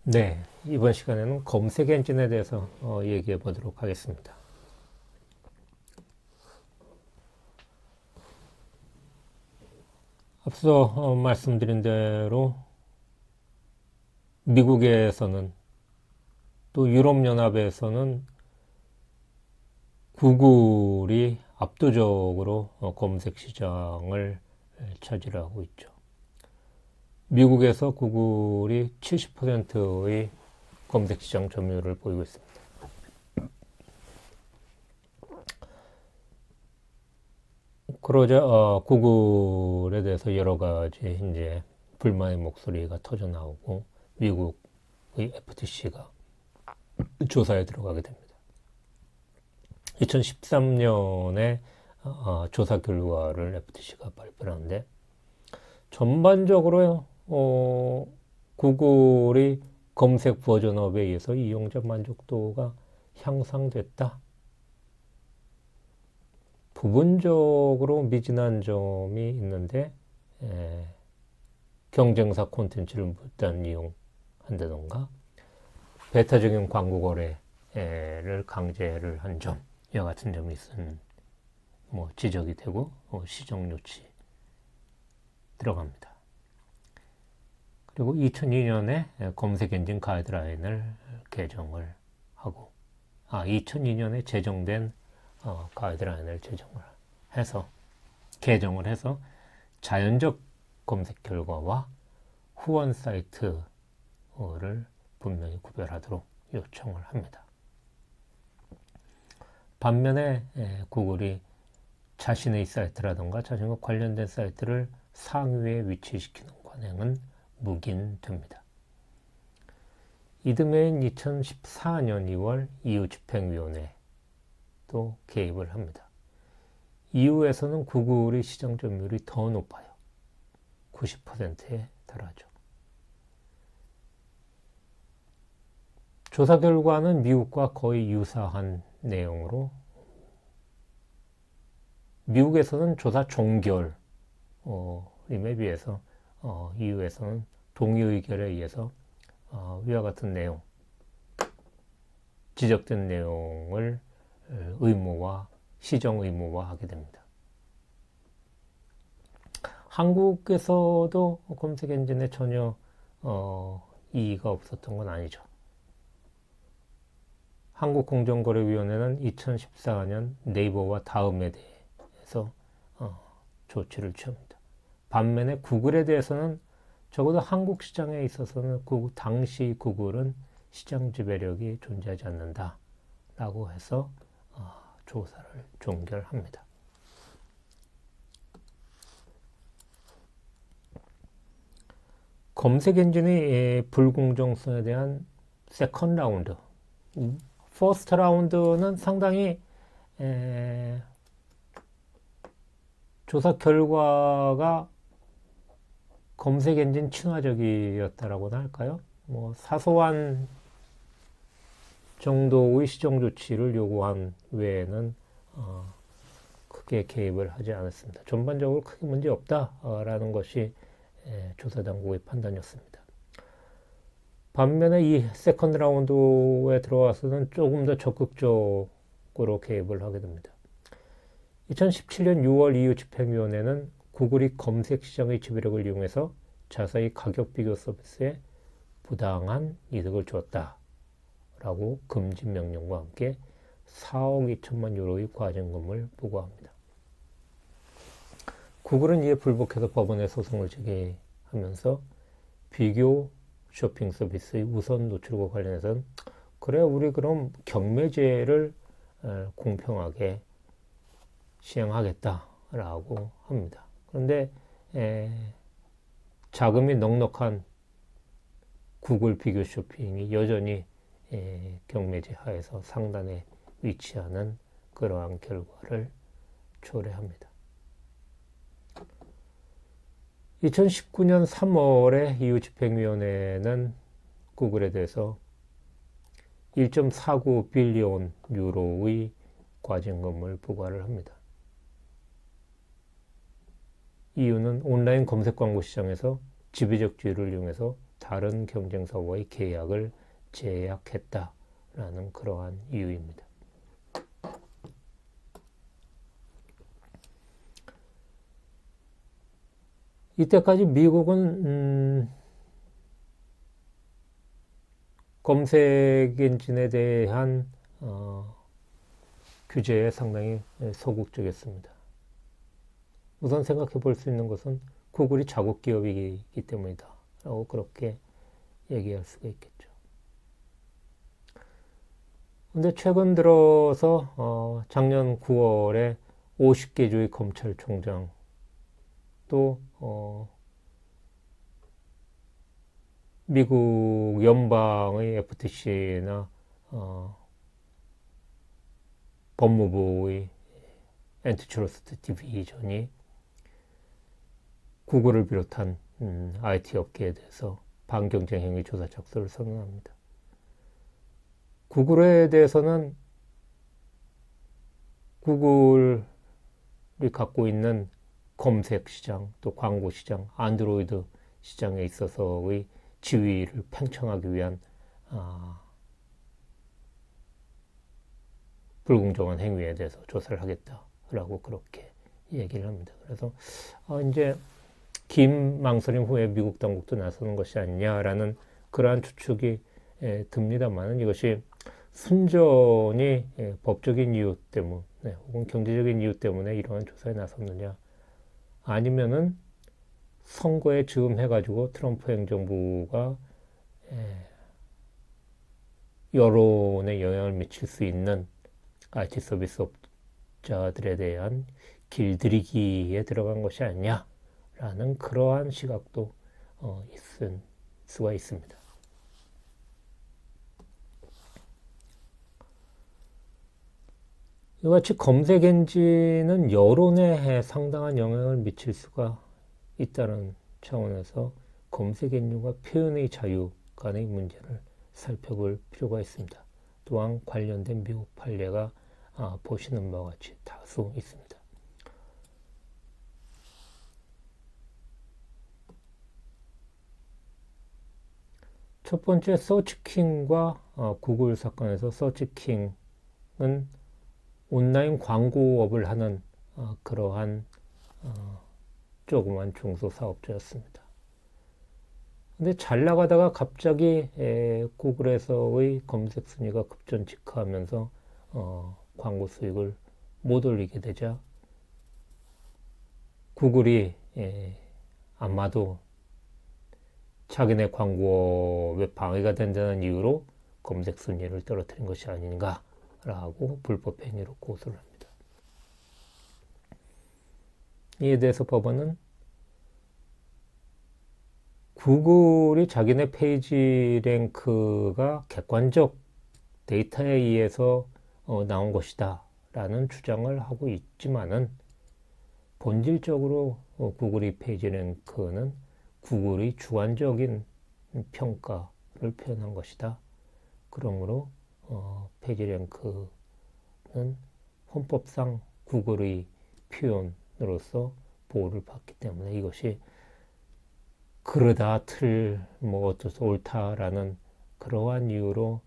네, 이번 시간에는 검색 엔진에 대해서 얘기해 보도록 하겠습니다. 앞서 말씀드린 대로 미국에서는 또 유럽연합에서는 구글이 압도적으로 검색 시장을 차지하고 있죠. 미국에서 구글이 70%의 검색 시장 점유율을 보이고 있습니다. 그러자 구글에 대해서 여러 가지 이제 불만의 목소리가 터져 나오고 미국의 FTC가 조사에 들어가게 됩니다. 2013년에 조사 결과를 FTC가 발표하는데 전반적으로 구글이 검색 버전업에 의해서 이용자 만족도가 향상됐다. 부분적으로 미진한 점이 있는데 경쟁사 콘텐츠를 무단 이용한다던가 배타적인 광고 거래를 강제를 한 점, 이와 같은 점이 지적이 되고 시정 요치 들어갑니다. 그리고 2002년에 검색 엔진 가이드라인을 개정을 하고 2002년에 제정된 가이드라인을 개정을 해서 자연적 검색 결과와 후원 사이트를 분명히 구별하도록 요청을 합니다. 반면에 구글이 자신의 사이트라든가 자신과 관련된 사이트를 상위에 위치시키는 관행은 묵인됩니다. 이듬해인 2014년 2월 EU집행위원회 또 개입을 합니다. EU에서는 구글의 시장 점유율이 더 높아요. 90%에 달하죠. 조사 결과는 미국과 거의 유사한 내용으로 미국에서는 조사 종결임에 비해서 EU에서는 동의 의결에 의해서 위와 같은 내용, 지적된 내용을 시정 의무화하게 됩니다. 한국에서도 검색 엔진에 전혀 이의가 없었던 건 아니죠. 한국공정거래위원회는 2014년 네이버와 다음에 대해서 조치를 취합니다. 반면에 구글에 대해서는 적어도 한국 시장에 있어서는 당시 구글은 시장 지배력이 존재하지 않는다 라고 해서 조사를 종결합니다. 검색 엔진의 불공정성에 대한 세컨드 라운드, 퍼스트 라운드는 상당히 조사 결과가 검색 엔진 친화적이었다라고나 할까요? 사소한 정도의 시정 조치를 요구한 외에는 크게 개입을 하지 않았습니다. 전반적으로 크게 문제 없다라는 것이 조사 당국의 판단이었습니다. 반면에 이 세컨드 라운드에 들어와서는 조금 더 적극적으로 개입을 하게 됩니다. 2017년 6월 EU 집행위원회는 구글이 검색 시장의 지배력을 이용해서 자사의 가격 비교 서비스에 부당한 이득을 주었다라고 금지 명령과 함께 4억 2천만 유로의 과징금을 부과합니다. 구글은 이에 불복해서 법원에 소송을 제기하면서 비교 쇼핑 서비스의 우선 노출과 관련해서는 그래 우리 그럼 경매제를 공평하게 시행하겠다라고 합니다. 그런데 자금이 넉넉한 구글 비교 쇼핑이 여전히 경매제 하에서 상단에 위치하는 그러한 결과를 초래합니다. 2019년 3월에 EU 집행위원회는 구글에 대해서 1.49 빌리온 유로의 과징금을 부과를 합니다. 이유는 온라인 검색 광고 시장에서 지배적 지위를 이용해서 다른 경쟁사와의 계약을 제약했다라는 그러한 이유입니다. 이때까지 미국은 검색 엔진에 대한 규제에 상당히 소극적이었습니다. 우선 생각해 볼 수 있는 것은 구글이 자국 기업이기 때문이다 라고 그렇게 얘기할 수가 있겠죠. 근데 최근 들어서 작년 9월에 50개 주의 검찰총장 또 미국 연방의 FTC나 법무부의 엔티트러스트 디비전이 구글을 비롯한 IT 업계에 대해서 반경쟁 행위 조사 착수를 선언합니다. 구글에 대해서는 구글이 갖고 있는 검색 시장, 또 광고 시장, 안드로이드 시장에 있어서의 지위를 팽창하기 위한 불공정한 행위에 대해서 조사를 하겠다라고 그렇게 얘기를 합니다. 그래서 이제 긴 망설임 후에 미국 당국도 나서는 것이 아니냐라는 그러한 추측이 듭니다만 이것이 순전히 법적인 이유 때문에 혹은 경제적인 이유 때문에 이러한 조사에 나섰느냐 아니면은 선거에 즈음해가지고 트럼프 행정부가 여론에 영향을 미칠 수 있는 IT 서비스 업자들에 대한 길들이기에 들어간 것이 아니냐라는 그러한 시각도 있을 수가 있습니다. 이같이 검색 엔진은 여론에 상당한 영향을 미칠 수가 있다는 차원에서 검색 엔진과 표현의 자유 간의 문제를 살펴볼 필요가 있습니다. 또한 관련된 미국 판례가 보시는 바와 같이 다수 있습니다. 첫 번째 서치킹과 구글 사건에서 서치킹은 온라인 광고업을 하는 그러한 조그만 중소사업자였습니다. 근데 잘 나가다가 갑자기 구글에서의 검색 순위가 급전직하하면서 광고 수익을 못 올리게 되자 구글이 아마도 자기네 광고업에 방해가 된다는 이유로 검색 순위를 떨어뜨린 것이 아닌가라고 불법 행위로 고소를 합니다. 이에 대해서 법원은 구글이 자기네 페이지 랭크가 객관적 데이터에 의해서 나온 것이다 라는 주장을 하고 있지만은 본질적으로 구글의 페이지 랭크는 구글의 주관적인 평가를 표현한 것이다. 그러므로 페이지 랭크는 헌법상 구글의 표현으로서 보호를 받기 때문에 이것이 그러다 뭐 어떠서 옳다라는 그러한 이유로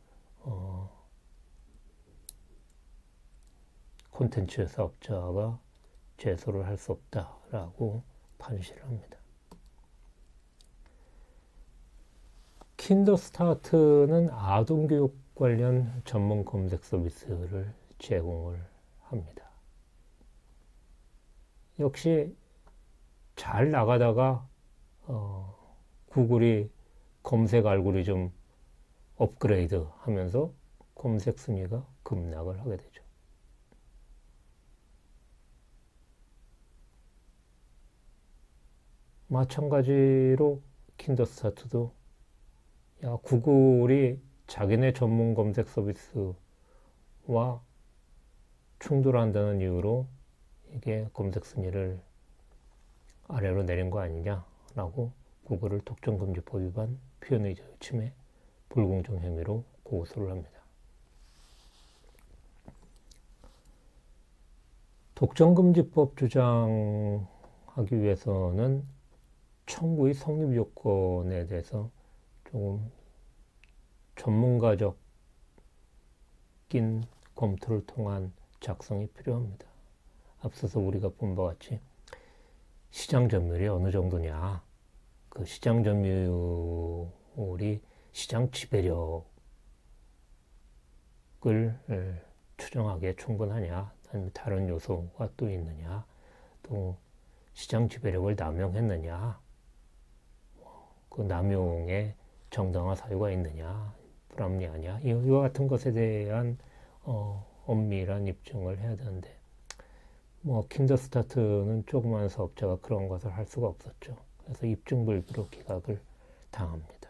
콘텐츠 사업자가 제소를 할 수 없다라고 판시를 합니다. 킨더스타트는 아동교육 관련 전문 검색 서비스를 제공을 합니다. 역시 잘 나가다가 구글이 검색 알고리즘 업그레이드 하면서 검색 순위가 급락을 하게 되죠. 마찬가지로 킨더스타트도 구글이 자기네 전문 검색 서비스와 충돌한다는 이유로 이게 검색 순위를 아래로 내린 거 아니냐라고 구글을 독점금지법 위반, 표현의 자유 침해, 불공정 행위로 고소를 합니다. 독점금지법 주장하기 위해서는 청구의 성립 요건에 대해서 조금 전문가적인 검토를 통한 작성이 필요합니다. 앞서서 우리가 본 바와 같이 시장 점유율이 어느 정도냐, 그 시장 점유율이 시장 지배력을 추정하기에 충분하냐, 아니면 다른 요소가 또 있느냐, 또 시장 지배력을 남용했느냐, 그 남용에 정당한 사유가 있느냐, 불합리하냐, 이와 같은 것에 대한 엄밀한 입증을 해야 되는데, 킨더스타트는 조그만 사업자가 그런 것을 할 수가 없었죠. 그래서 입증불비로 기각을 당합니다.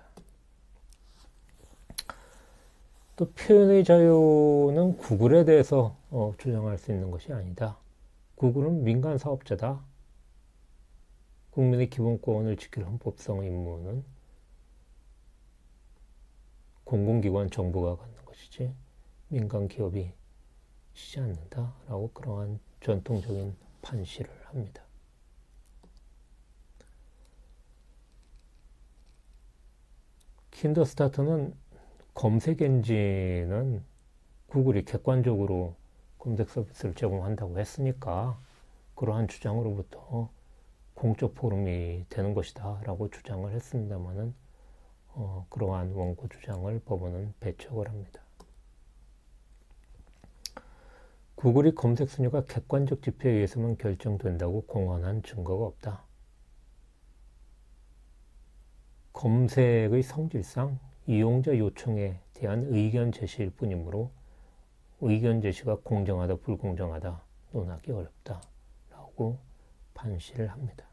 또 표현의 자유는 구글에 대해서 주장할 수 있는 것이 아니다. 구글은 민간 사업자다. 국민의 기본권을 지킬 헌법성 임무는 공공기관 정부가 갖는 것이지 민간 기업이 지지 않는다라고 그러한 전통적인 판시를 합니다. 킨더스타트는 검색 엔진은 구글이 객관적으로 검색 서비스를 제공한다고 했으니까 그러한 주장으로부터 공적 포럼이 되는 것이다 라고 주장을 했습니다마는 그러한 원고 주장을 법원은 배척을 합니다. 구글이 검색 순위가 객관적 지표에 의해서만 결정된다고 공언한 증거가 없다. 검색의 성질상 이용자 요청에 대한 의견 제시일 뿐이므로 의견 제시가 공정하다 불공정하다 논하기 어렵다 라고 판시를 합니다.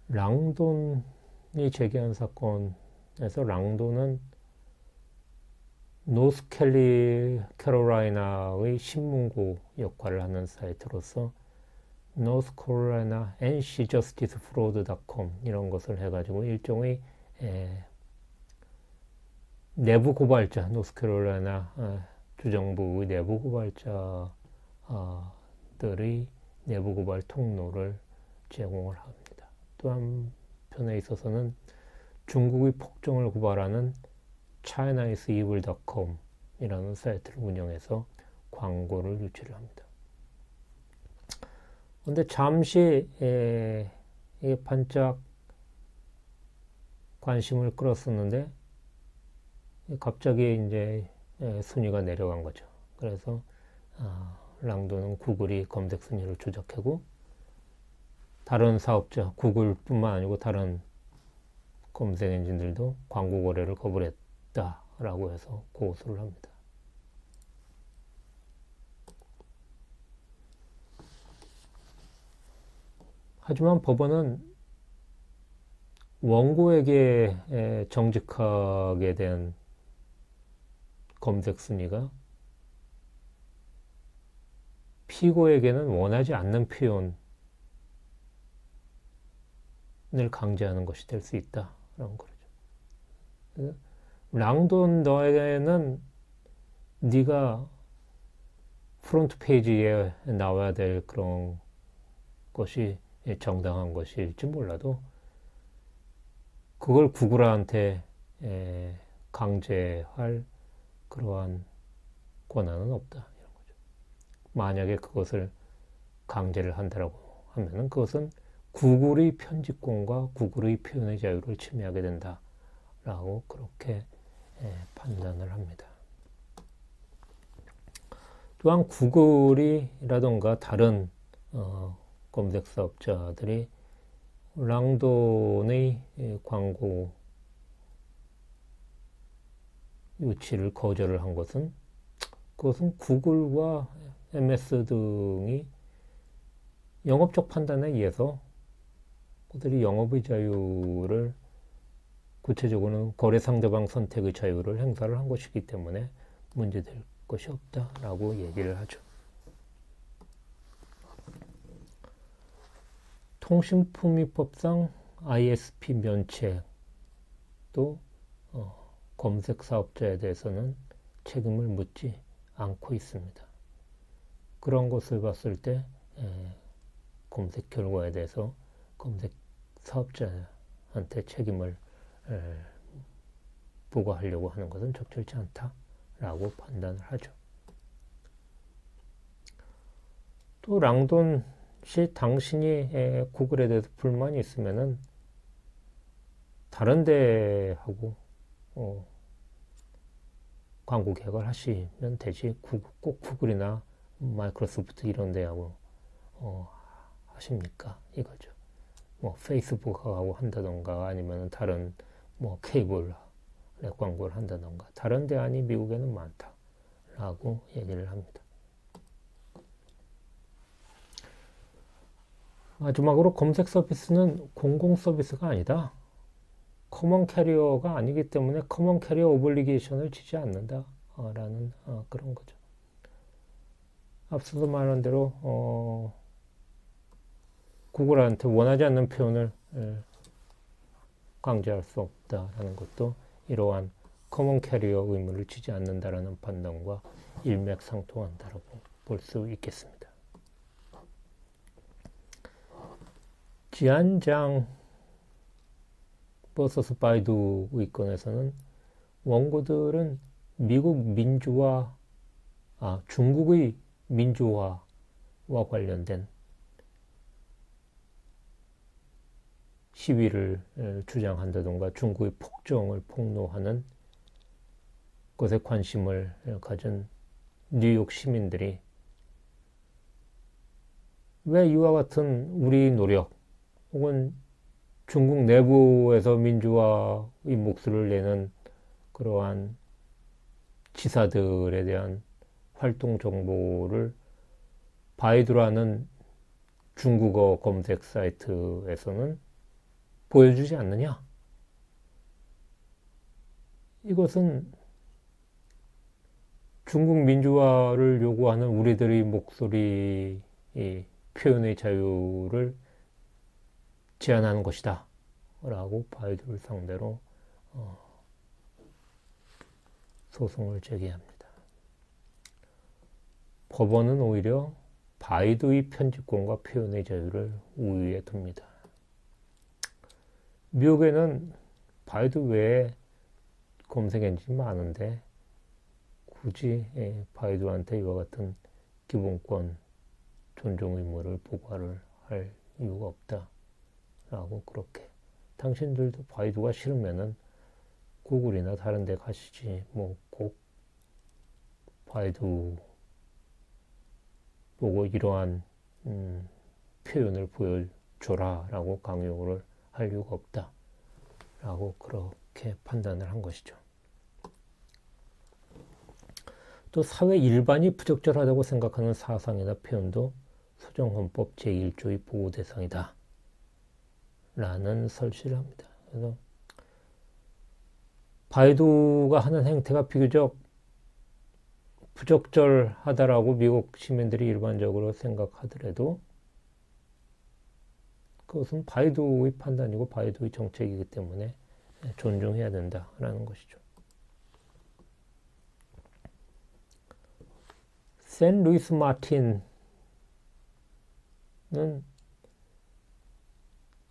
랑돈이 제기한 사건에서 랑돈은 노스캐로라이나의 신문고 역할을 하는 사이트로서 노스캐로라이나 ncjusticeFraud.com 이런 것을 해가지고 일종의 내부 고발자, 노스캐로라이나 주정부의 내부 고발자들의 내부 고발 통로를 제공을 합니다. 또 한편에 있어서는 중국의 폭정을 고발하는 ChinaIsEvil.com 이라는 사이트를 운영해서 광고를 유치를 합니다. 그런데 잠시 이게 반짝 관심을 끌었었는데 갑자기 이제 순위가 내려간 거죠. 그래서 랑돈은 구글이 검색 순위를 조작하고 다른 사업자, 구글뿐만 아니고 다른 검색 엔진들도 광고 거래를 거부했다라고 해서 고소를 합니다. 하지만 법원은 원고에게 정직하게 된 검색 순위가 피고에게는 원하지 않는 표현을 강제하는 것이 될 수 있다라는 거죠. 랑돈 너에게는 네가 프론트 페이지에 나와야 될 그런 것이 정당한 것일지 몰라도 그걸 구글한테 강제할 그러한 권한은 없다 이런 거죠. 만약에 그것을 강제를 한다라고 하면은 그것은 구글의 편집권과 구글의 표현의 자유를 침해하게 된다라고 그렇게 판단을 합니다. 또한 구글이라던가 다른 검색 사업자들이 랑돈의 광고 유치를 거절을 한 것은 그것은 구글과 MS 등이 영업적 판단에 의해서 그들이 영업의 자유를 구체적으로는 거래 상대방 선택의 자유를 행사를 한 것이기 때문에 문제될 것이 없다라고 얘기를 하죠. 통신품위법상 ISP 면책도 검색 사업자에 대해서는 책임을 묻지 않고 있습니다. 그런 것을 봤을 때 검색 결과에 대해서 검색 사업자한테 책임을 부과하려고 하는 것은 적절치 않다라고 판단을 하죠. 또 랑돈 씨 당신이 구글에 대해서 불만이 있으면은 다른 데하고 광고 계약을 하시면 되지, 꼭 구글이나 마이크로소프트 이런 데하고 하십니까? 이거죠. 뭐 페이스북하고 한다던가 아니면 다른 뭐 케이블 광고를 한다던가 다른 대안이 미국에는 많다라고 얘기를 합니다. 마지막으로 검색 서비스는 공공 서비스가 아니다. 커먼 캐리어가 아니기 때문에 커먼 캐리어 오블리게이션을 지지 않는다라는 그런 거죠. 앞서도 말한 대로 구글한테 원하지 않는 표현을 강제할 수 없다라는 것도 이러한 커먼 캐리어 의무를 지지 않는다라는 판단과 일맥상통한다라고 볼 수 있겠습니다. 지안장 vs 바이두 의건에서는 원고들은 미국 민주화, 중국의 민주화와 관련된 시위를 주장한다던가 중국의 폭정을 폭로하는 것에 관심을 가진 뉴욕 시민들이 왜 이와 같은 우리 노력 혹은 중국 내부에서 민주화의 목소리를 내는 그러한 지사들에 대한 활동 정보를 바이두라는 중국어 검색 사이트에서는 보여주지 않느냐? 이것은 중국 민주화를 요구하는 우리들의 목소리, 표현의 자유를 제한하는 것이다 라고 바이두를 상대로 소송을 제기합니다. 법원은 오히려 바이두의 편집권과 표현의 자유를 우위에 둡니다. 미국에는 바이두 외에 검색 엔진이 많은데 굳이 바이두한테 이와 같은 기본권 존중 의무를 부과를 할 이유가 없다 라고 그렇게, 당신들도 바이두가 싫으면은 구글이나 다른 데 가시지 뭐 꼭 바이두 보고 이러한 표현을 보여줘라 라고 강요를 할 이유가 없다 라고 그렇게 판단을 한 것이죠. 또 사회 일반이 부적절하다고 생각하는 사상이나 표현도 소정헌법 제1조의 보호 대상이다 라는 설치를 합니다. 그래서 바이두가 하는 행태가 비교적 부적절하다라고 미국 시민들이 일반적으로 생각하더라도 그것은 바이두의 판단이고 바이두의 정책이기 때문에 존중해야 된다라는 것이죠. 샌 루이스 마틴은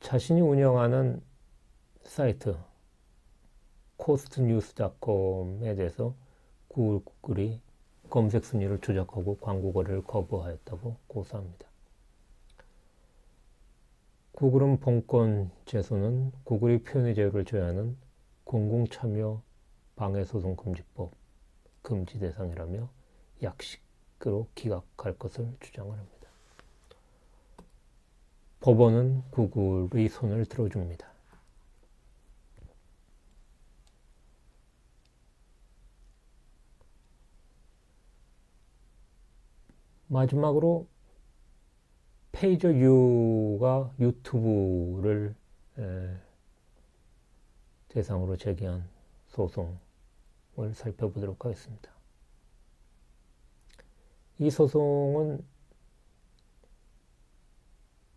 자신이 운영하는 사이트 costnews.com에 대해서 구글이 검색 순위를 조작하고 광고 거래를 거부하였다고 고소합니다. 구글은 본건 제소는 구글의 표현의 자유를 제한하는 공공참여 방해소송금지법 금지 대상이라며 약식으로 기각할 것을 주장을 합니다. 법원은 구글의 손을 들어줍니다. 마지막으로 페이저 U가 유튜브를 대상으로 제기한 소송을 살펴보도록 하겠습니다. 이 소송은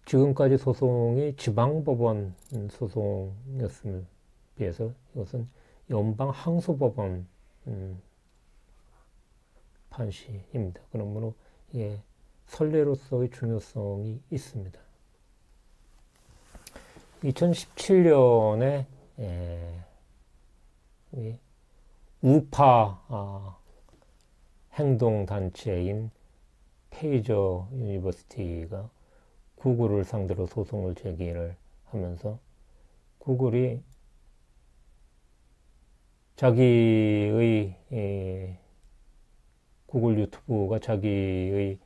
지금까지 소송이 지방법원 소송이었음에 비해서 이것은 연방 항소법원 판시입니다. 그러므로 이게 선례로서의 중요성이 있습니다. 2017년에 우파 행동단체인 페이저 유니버시티가 구글을 상대로 소송을 제기를 하면서 구글이 자기의 구글 유튜브가 자기의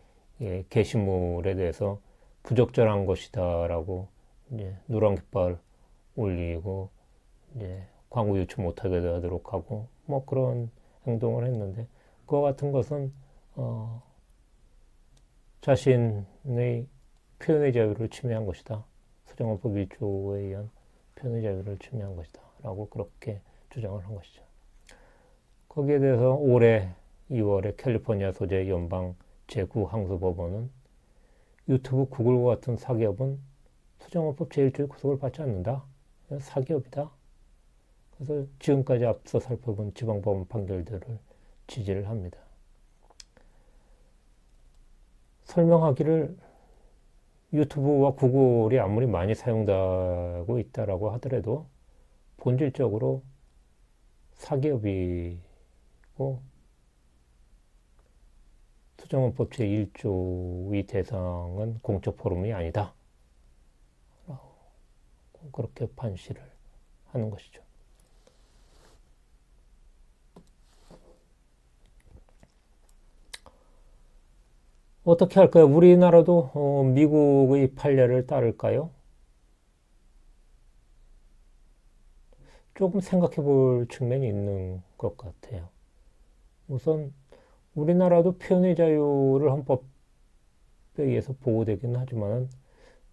게시물에 대해서 부적절한 것이다라고 이제 노란 깃발 올리고 이제 광고 유치 못하게 하도록 하고 뭐 그런 행동을 했는데 그와 같은 것은 자신의 표현의 자유를 침해한 것이다. 수정헌법 1조에 의한 표현의 자유를 침해한 것이다. 라고 그렇게 주장을 한 것이죠. 거기에 대해서 올해 2월에 캘리포니아 소재 연방 제9항소법원은 유튜브, 구글과 같은 사기업은 수정헌법 제1조의 구속을 받지 않는다. 사기업이다. 그래서 지금까지 앞서 살펴본 지방법원 판결들을 지지를 합니다. 설명하기를 유튜브와 구글이 아무리 많이 사용되고 있다라고 하더라도 본질적으로 사기업이고 수정헌법 제1조의 대상은 공적 포럼이 아니다. 그렇게 판시를 하는 것이죠. 어떻게 할까요? 우리나라도 미국의 판례를 따를까요? 조금 생각해 볼 측면이 있는 것 같아요. 우선 우리나라도 표현의 자유를 헌법에 의해서 보호되긴 하지만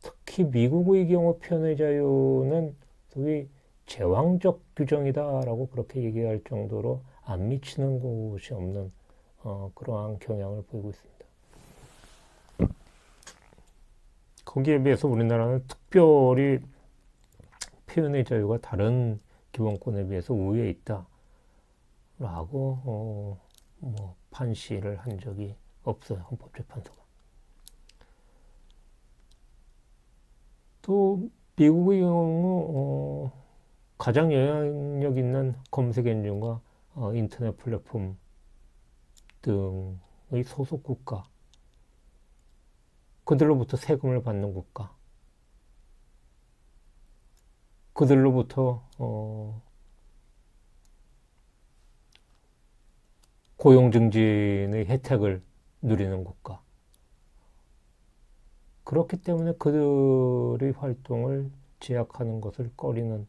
특히 미국의 경우 표현의 자유는 소위 제왕적 규정이다라고 그렇게 얘기할 정도로 안 미치는 곳이 없는 그러한 경향을 보이고 있습니다. 거기에 비해서 우리나라는 특별히 표현의 자유가 다른 기본권에 비해서 우위에 있다라고 뭐 판시를 한 적이 없어요. 헌법재판소가. 또 미국의 경우 가장 영향력 있는 검색 엔진과 인터넷 플랫폼 등의 소속 국가, 그들로부터 세금을 받는 국가, 그들로부터 고용 증진의 혜택을 누리는 국가. 그렇기 때문에 그들의 활동을 제약하는 것을 꺼리는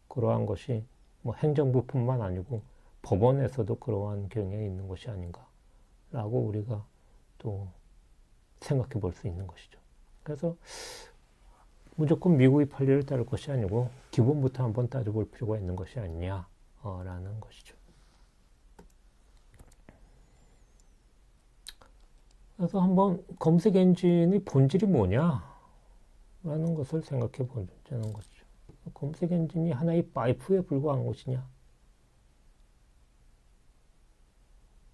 그러한 것이 뭐 행정부뿐만 아니고 법원에서도 그러한 경향이 있는 것이 아닌가라고 우리가 또 생각해 볼 수 있는 것이죠. 그래서 무조건 미국의 판례를 따를 것이 아니고 기본부터 한번 따져볼 필요가 있는 것이 아니냐라는 것이죠. 그래서 한번 검색 엔진의 본질이 뭐냐라는 것을 생각해 보자는 것이죠. 검색 엔진이 하나의 파이프에 불과한 것이냐?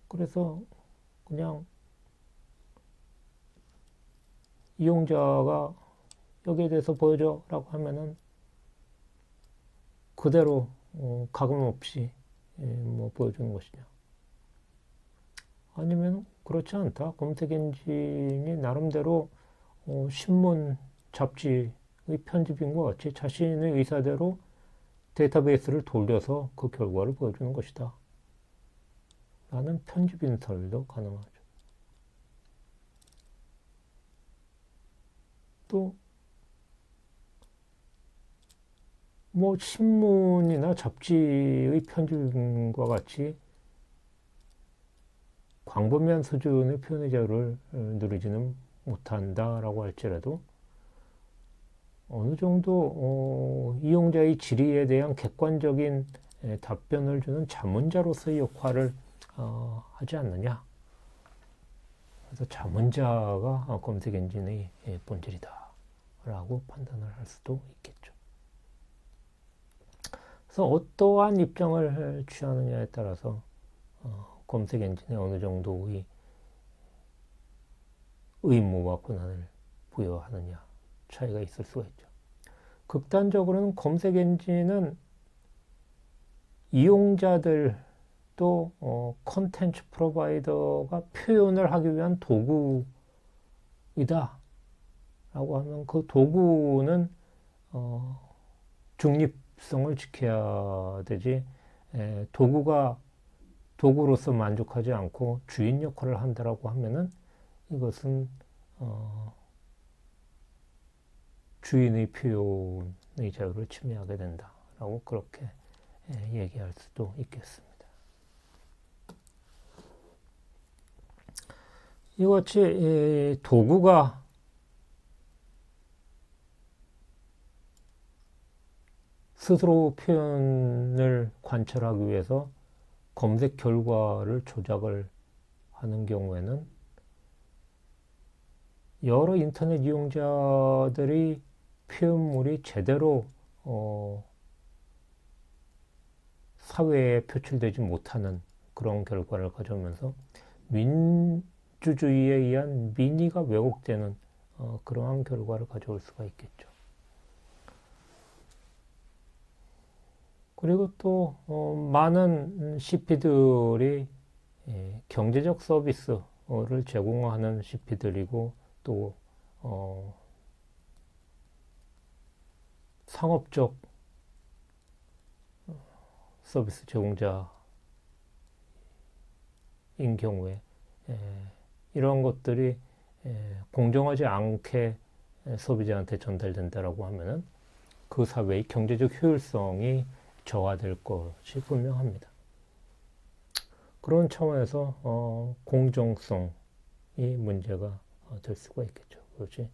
그래서 그냥 이용자가 여기에 대해서 보여줘 라고 하면은 그대로 가감 없이 뭐 보여주는 것이냐? 아니면 그렇지 않다. 검색 엔진이 나름대로 신문, 잡지의 편집인 것 같이 자신의 의사대로 데이터베이스를 돌려서 그 결과를 보여주는 것이다. 라는 편집 인설도 가능하죠. 또 뭐 신문이나 잡지의 편집과 같이 광범위한 수준의 표현의 자유를 누리지는 못한다라고 할지라도 어느 정도 이용자의 질의에 대한 객관적인 답변을 주는 자문자로서의 역할을 하지 않느냐. 그래서 자문자가 검색 엔진의 본질이다라고 판단을 할 수도 있겠죠. 그래서 어떠한 입장을 취하느냐에 따라서 검색 엔진에 어느 정도의 의무와 권한을 부여하느냐 차이가 있을 수가 있죠. 극단적으로는 검색 엔진은 이용자들 또 콘텐츠 프로바이더가 표현을 하기 위한 도구이다 라고 하면 그 도구는 중립성을 지켜야 되지, 도구로서 만족하지 않고 주인 역할을 한다라고 하면은 이것은 주인의 표현의 자유를 침해하게 된다라고 그렇게 얘기할 수도 있겠습니다. 이같이 도구가 스스로 표현을 관찰하기 위해서 검색 결과를 조작을 하는 경우에는 여러 인터넷 이용자들이 표현물이 제대로 사회에 표출되지 못하는 그런 결과를 가져오면서 민주주의에 의한 민의가 왜곡되는 그러한 결과를 가져올 수가 있겠죠. 그리고 또 많은 CP들이 경제적 서비스를 제공하는 CP들이고 또 상업적 서비스 제공자인 경우에 이런 것들이 공정하지 않게 소비자한테 전달된다라고 하면은 그 사회의 경제적 효율성이 저하될 것이 분명합니다. 그런 차원에서 공정성이 문제가 될 수가 있겠죠. 그렇지?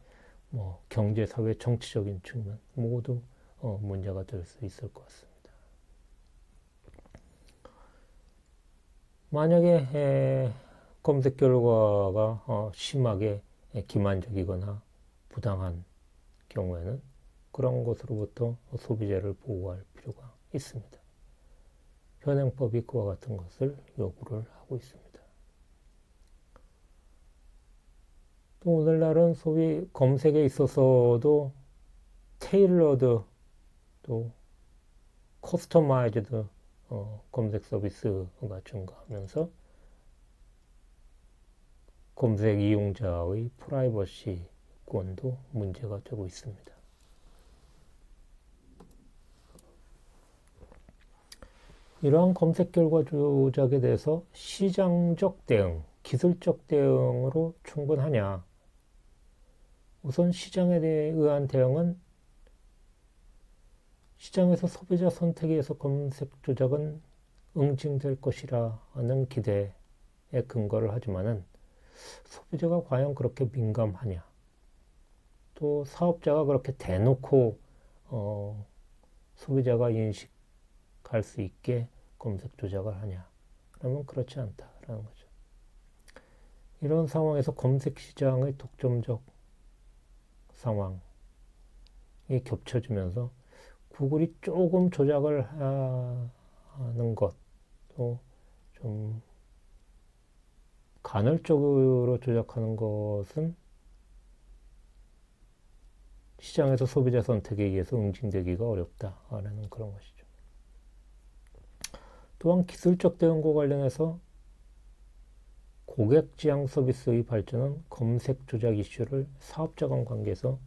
뭐 경제, 사회, 정치적인 측면 모두 문제가 될 수 있을 것 같습니다. 만약에 검색 결과가 심하게 기만적이거나 부당한 경우에는 그런 것으로부터 소비자를 보호할 필요가 있습니다. 현행법이 그와 같은 것을 요구를 하고 있습니다. 또 오늘날은 소위 검색에 있어서도 테일러드 또 커스터마이즈드 검색 서비스가 증가하면서 검색 이용자의 프라이버시권도 문제가 되고 있습니다. 이러한 검색 결과 조작에 대해서 시장적 대응, 기술적 대응으로 충분하냐? 우선 시장에 의한 대응은 시장에서 소비자 선택에 의해서 검색 조작은 응징될 것이라는 기대에 근거를 하지만은 소비자가 과연 그렇게 민감하냐? 또 사업자가 그렇게 대놓고 소비자가 인식할 수 있게 검색 조작을 하냐? 그러면 그렇지 않다라는 거죠. 이런 상황에서 검색 시장의 독점적 상황이 겹쳐지면서 구글이 조금 조작을 하는 것도 좀 간헐적으로 조작하는 것은 시장에서 소비자 선택에 의해서 응징되기가 어렵다라는 그런 것이죠. 또한 기술적 대응과 관련해서 고객 지향 서비스의 발전은 검색 조작 이슈를 사업자 간 관계에서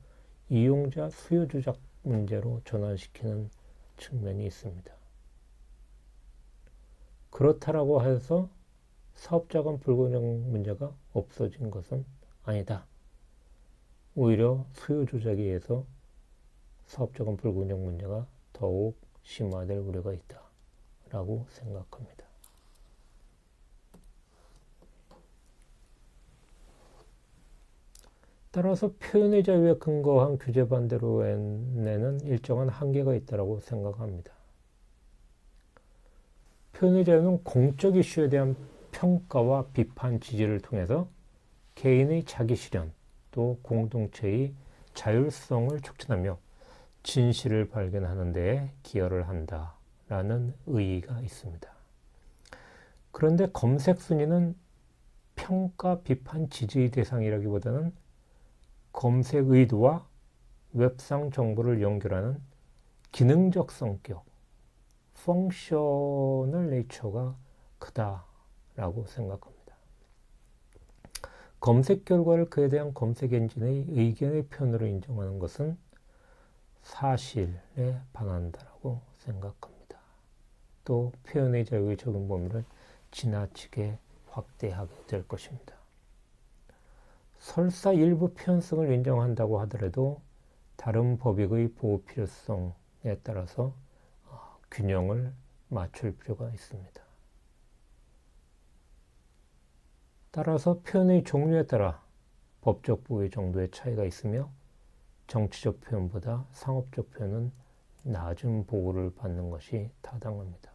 이용자 수요 조작 문제로 전환시키는 측면이 있습니다. 그렇다라고 해서 사업자 간 불균형 문제가 없어진 것은 아니다. 오히려 수요 조작에 의해서 사업자 간 불균형 문제가 더욱 심화될 우려가 있다. 라고 생각합니다. 따라서 표현의 자유에 근거한 규제 반대로에는 일정한 한계가 있다고 생각합니다. 표현의 자유는 공적 이슈에 대한 평가와 비판, 지지를 통해서 개인의 자기 실현, 또 공동체의 자율성을 촉진하며 진실을 발견하는 데 기여를 한다라는 의의가 있습니다. 그런데 검색 순위는 평가, 비판, 지지의 대상이라기보다는 검색 의도와 웹상 정보를 연결하는 기능적 성격, 펑셔널 네이처가 크다라고 생각합니다. 검색 결과를 그에 대한 검색 엔진의 의견의 표현으로 인정하는 것은 사실에 반한다라고 생각합니다. 또 표현의 자유의 적용 범위를 지나치게 확대하게 될 것입니다. 설사 일부 표현성을 인정한다고 하더라도 다른 법익의 보호 필요성에 따라서 균형을 맞출 필요가 있습니다. 따라서 표현의 종류에 따라 법적 보호의 정도의 차이가 있으며 정치적 표현보다 상업적 표현은 낮은 보호를 받는 것이 타당합니다.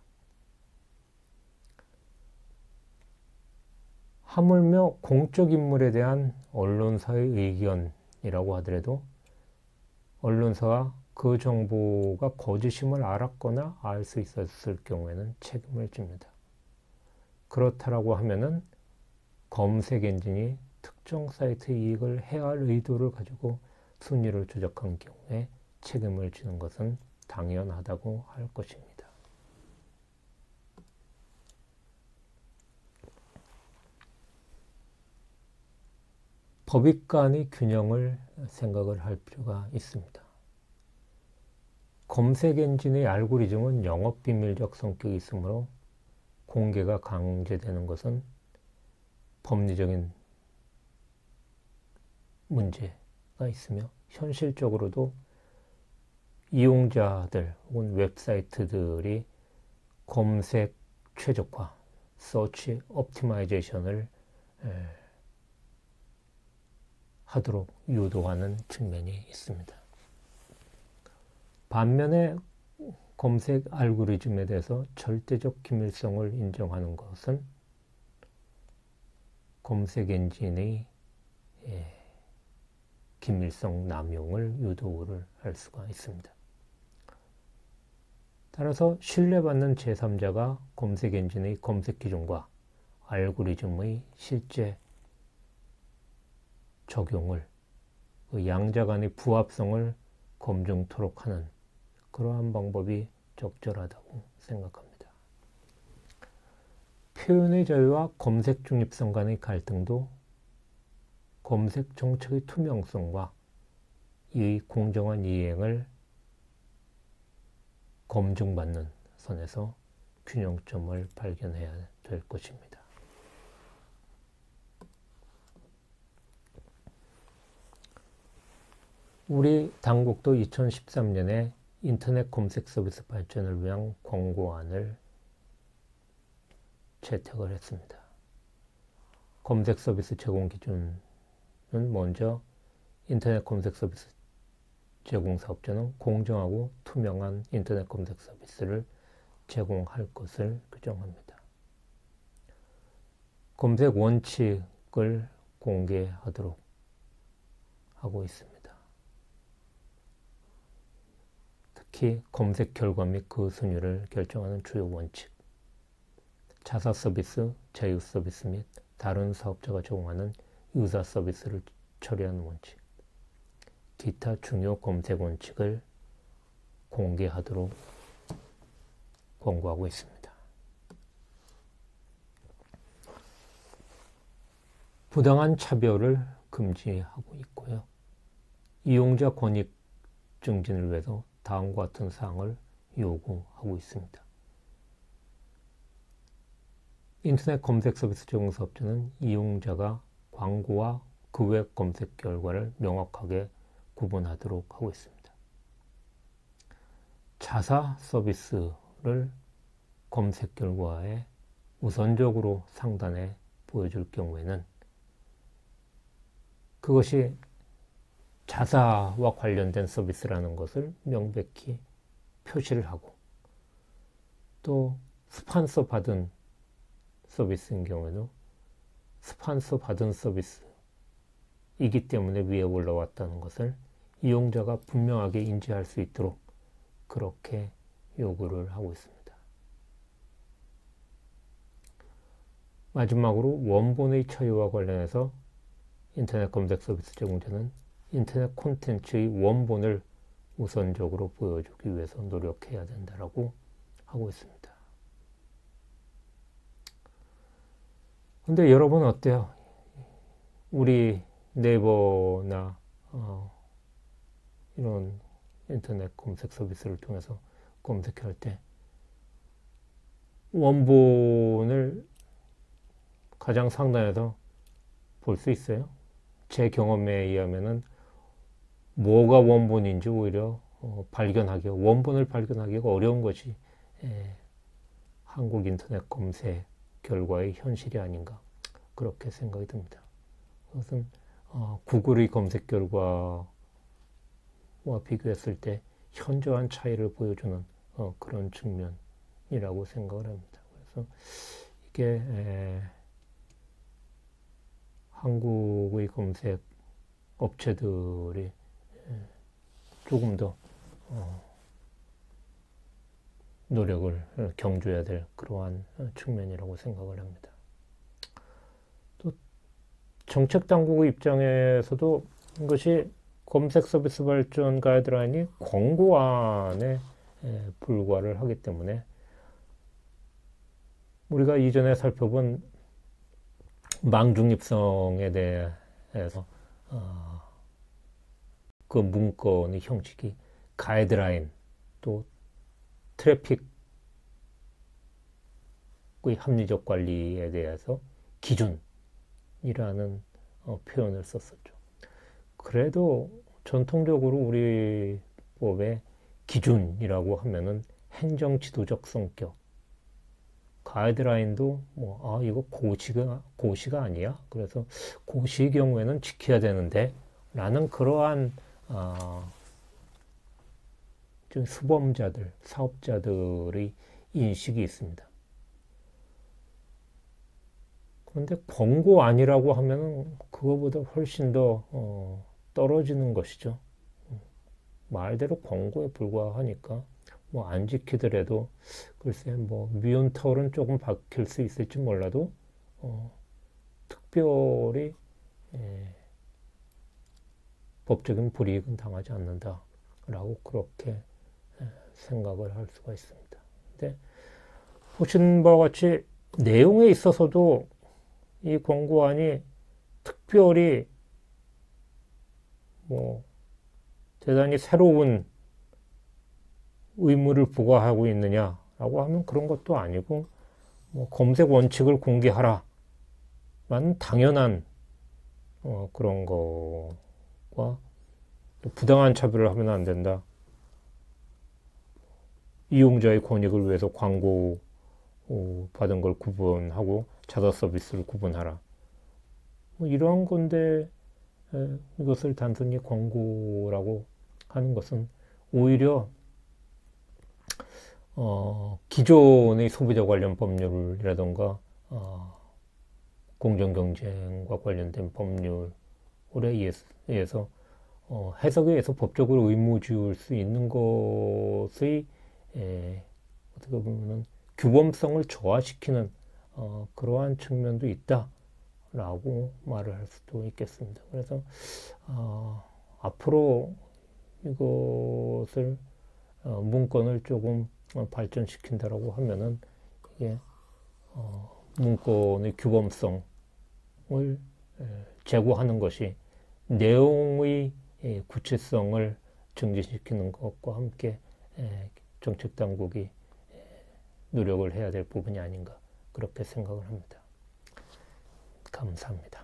하물며 공적 인물에 대한 언론사의 의견이라고 하더라도 언론사가 그 정보가 거짓임을 알았거나 알 수 있었을 경우에는 책임을 집니다. 그렇다라고 하면은 검색 엔진이 특정 사이트의 이익을 해할 의도를 가지고 순위를 조작한 경우에 책임을 지는 것은 당연하다고 할 것입니다. 법익 간의 균형을 생각을 할 필요가 있습니다. 검색 엔진의 알고리즘은 영업비밀적 성격이 있으므로 공개가 강제되는 것은 법리적인 문제가 있으며 현실적으로도 이용자들 혹은 웹사이트들이 검색 최적화, 서치 옵티마이제이션을 하도록 유도하는 측면이 있습니다. 반면에 검색 알고리즘에 대해서 절대적 기밀성을 인정하는 것은 검색 엔진의 기밀성 남용을 유도를 할 수가 있습니다. 따라서 신뢰받는 제3자가 검색 엔진의 검색 기준과 알고리즘의 실제 적용을 그 양자 간의 부합성을 검증토록 하는 그러한 방법이 적절하다고 생각합니다. 표현의 자유와 검색 중립성 간의 갈등도 검색 정책의 투명성과 이 공정한 이행을 검증받는 선에서 균형점을 발견해야 될 것입니다. 우리 당국도 2013년에 인터넷 검색 서비스 발전을 위한 권고안을 채택을 했습니다. 검색 서비스 제공 기준은 먼저 인터넷 검색 서비스 제공 사업자는 공정하고 투명한 인터넷 검색 서비스를 제공할 것을 규정합니다. 검색 원칙을 공개하도록 하고 있습니다. 특히 검색 결과 및 그 순위를 결정하는 주요 원칙, 자사 서비스, 제휴 서비스 및 다른 사업자가 제공하는 유사 서비스를 처리하는 원칙, 기타 중요 검색 원칙을 공개하도록 권고하고 있습니다. 부당한 차별을 금지하고 있고요. 이용자 권익 증진을 위해서 다음과 같은 사항을 요구하고 있습니다. 인터넷 검색 서비스 제공 사업자는 이용자가 광고와 그 외 검색 결과를 명확하게 구분하도록 하고 있습니다. 자사 서비스를 검색 결과에 우선적으로 상단에 보여줄 경우에는 그것이 자사와 관련된 서비스라는 것을 명백히 표시를 하고, 또 스폰서 받은 서비스인 경우에도 스폰서 받은 서비스이기 때문에 위에 올라왔다는 것을 이용자가 분명하게 인지할 수 있도록 그렇게 요구를 하고 있습니다. 마지막으로 원본의 처리와 관련해서 인터넷 검색 서비스 제공자는 인터넷 콘텐츠의 원본을 우선적으로 보여주기 위해서 노력해야 된다라고 하고 있습니다. 근데 여러분 어때요? 우리 네이버나 이런 인터넷 검색 서비스를 통해서 검색할 때 원본을 가장 상단에서 볼 수 있어요? 제 경험에 의하면은 뭐가 원본인지 오히려 원본을 발견하기가 어려운 것이 한국 인터넷 검색 결과의 현실이 아닌가 그렇게 생각이 듭니다. 그것은 구글의 검색 결과와 비교했을 때 현저한 차이를 보여주는 그런 측면이라고 생각을 합니다. 그래서 이게 한국의 검색 업체들이 조금 더 노력을 경주해야 될 그러한 측면이라고 생각을 합니다. 또 정책 당국의 입장에서도 이것이 검색 서비스 발전 가이드라인이 권고안에 불과를 하기 때문에 우리가 이전에 살펴본 망중립성에 대해서 그 문건의 형식이 가이드라인 또 트래픽의 합리적 관리에 대해서 기준이라는 표현을 썼었죠. 그래도 전통적으로 우리 법의 기준이라고 하면은 행정 지도적 성격, 가이드라인도 이거 고시가 아니야? 그래서 고시의 경우에는 지켜야 되는데 라는 그러한 좀 수범자들, 사업자들의 인식이 있습니다. 그런데 권고안이라고 하면은 그거보다 훨씬 더 떨어지는 것이죠. 말대로 권고에 불과하니까 안 지키더라도 글쎄 미운 털은 조금 박힐 수 있을지 몰라도 특별히 법적인 불이익은 당하지 않는다라고 그렇게 생각을 할 수가 있습니다. 근데 보신 바와 같이 내용에 있어서도 이 권고안이 특별히 대단히 새로운 의무를 부과하고 있느냐라고 하면 그런 것도 아니고 검색 원칙을 공개하라라는 당연한 그런 거와 또 부당한 차별을 하면 안 된다. 이용자의 권익을 위해서 광고 받은 걸 구분하고 자사 서비스를 구분하라. 이러한 건데 이것을 단순히 권고라고 하는 것은 오히려 기존의 소비자 관련 법률이라던가 공정경쟁과 관련된 법률에 의해서 해석에 의해서 법적으로 의무 지을 수 있는 것의 어떻게 보면은 규범성을 저하시키는 그러한 측면도 있다라고 말을 할 수도 있겠습니다. 그래서 앞으로 이것을 문건을 조금 발전시킨다라고 하면은 이게 문건의 규범성을 제고하는 것이 내용의 구체성을 증진시키는 것과 함께 정책 당국이 노력을 해야 될 부분이 아닌가 그렇게 생각을 합니다. 감사합니다.